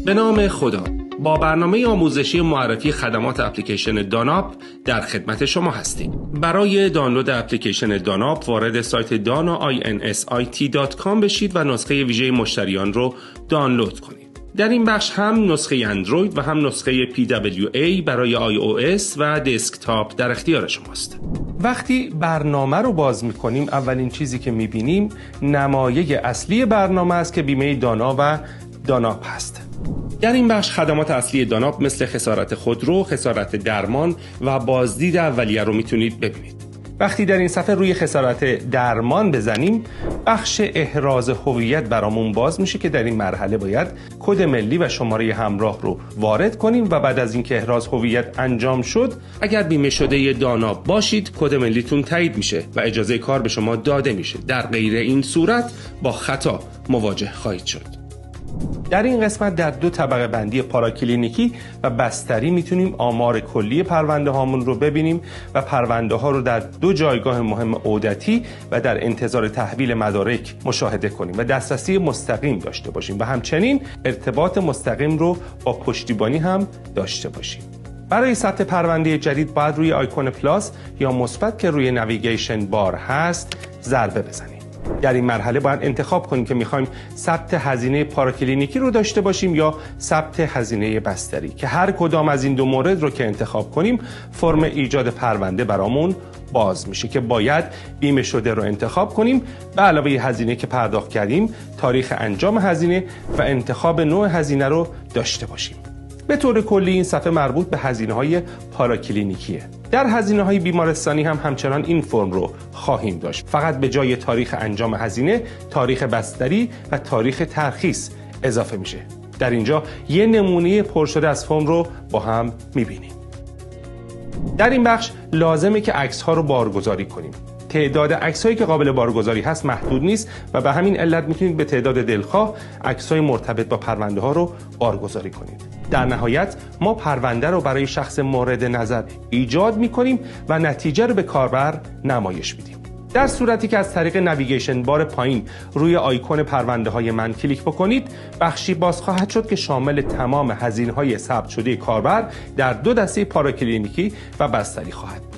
به نام خدا، با برنامه آموزشی معرفی خدمات اپلیکیشن داناپ در خدمت شما هستیم. برای دانلود اپلیکیشن داناپ وارد سایت dana.insite.com بشید و نسخه ویژه مشتریان رو دانلود کنید. در این بخش هم نسخه اندروید و هم نسخه PWA برای iOS و دسکتاپ در اختیار شماست. وقتی برنامه رو باز می‌کنیم اولین چیزی که می‌بینیم نمایه اصلی برنامه است که بیمه دانا و داناپ هست. در این بخش خدمات اصلی داناپ مثل خسارت خودرو، خسارت درمان و بازدید اولیه رو میتونید ببینید. وقتی در این صفحه روی خسارت درمان بزنیم، بخش احراز هویت برامون باز میشه که در این مرحله باید کد ملی و شماره همراه رو وارد کنیم و بعد از اینکه احراز هویت انجام شد، اگر بیمه شده داناپ باشید، کد ملیتون تایید میشه و اجازه کار به شما داده میشه. در غیر این صورت با خطا مواجه خواهید شد. در این قسمت در دو طبقه بندی پاراکلینیکی و بستری میتونیم آمار کلی پرونده هامون رو ببینیم و پرونده ها رو در دو جایگاه مهم عودتی و در انتظار تحویل مدارک مشاهده کنیم و دسترسی مستقیم داشته باشیم و همچنین ارتباط مستقیم رو با پشتیبانی هم داشته باشیم. برای ثبت پرونده جدید باید روی آیکون پلاس یا مثبت که روی نویگیشن بار هست ضربه بزنیم. در این مرحله باید انتخاب کنیم که میخوایم ثبت هزینه پاراکلینیکی رو داشته باشیم یا ثبت هزینه بستری، که هر کدام از این دو مورد رو که انتخاب کنیم فرم ایجاد پرونده برامون باز میشه که باید بیمه شده رو انتخاب کنیم به علاوه هزینه که پرداخت کردیم، تاریخ انجام هزینه و انتخاب نوع هزینه رو داشته باشیم. به طور کلی این صفحه مربوط به هزینه‌های پاراکلینیکیه. در هزینه‌های بیمارستانی هم همچنان این فرم رو خواهیم داشت، فقط به جای تاریخ انجام هزینه، تاریخ بستری و تاریخ ترخیص اضافه میشه. در اینجا یه نمونه پر شده از فرم رو با هم می‌بینیم. در این بخش لازمه که عکس‌ها رو بارگذاری کنیم. تعداد عکس‌هایی که قابل بارگذاری هست محدود نیست و به همین علت میتونید به تعداد دلخواه عکس‌های مرتبط با پرونده ها رو بارگذاری کنید. در نهایت ما پرونده رو برای شخص مورد نظر ایجاد میکنیم و نتیجه رو به کاربر نمایش میدیم. در صورتی که از طریق نویگیشن بار پایین روی آیکون پرونده های من کلیک بکنید، بخشی باز خواهد شد که شامل تمام هزینه‌های ثبت شده کاربر در دو دسته پاراکلینیکی و بستری خواهد بود.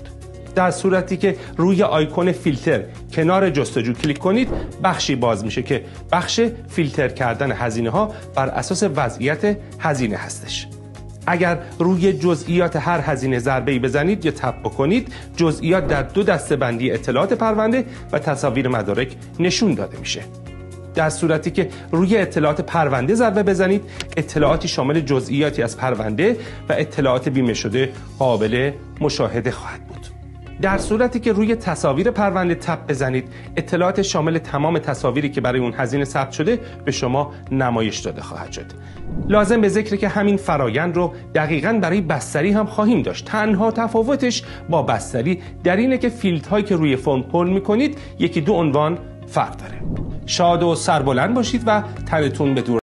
در صورتی که روی آیکون فیلتر کنار جستجو کلیک کنید، بخشی باز میشه که بخش فیلتر کردن هزینه ها بر اساس وضعیت هزینه هستش. اگر روی جزئیات هر هزینه ضربه‌ای بزنید یا تپ بکنید، جزئیات در دو دسته بندی اطلاعات پرونده و تصاویر مدارک نشون داده میشه. در صورتی که روی اطلاعات پرونده ضربه بزنید، اطلاعاتی شامل جزئیاتی از پرونده و اطلاعات بیمه شده قابل مشاهده خواهد بود. در صورتی که روی تصاویر پرونده تپ بزنید، اطلاعات شامل تمام تصاویری که برای اون هزینه ثبت شده به شما نمایش داده خواهد شد. لازم به ذکر که همین فرایند رو دقیقاً برای بستری هم خواهیم داشت. تنها تفاوتش با بستری در اینه که فیلدهایی که روی فرم پر می‌کنید یکی دو عنوان فرق داره. شاد و سربلند باشید و تنتون به دور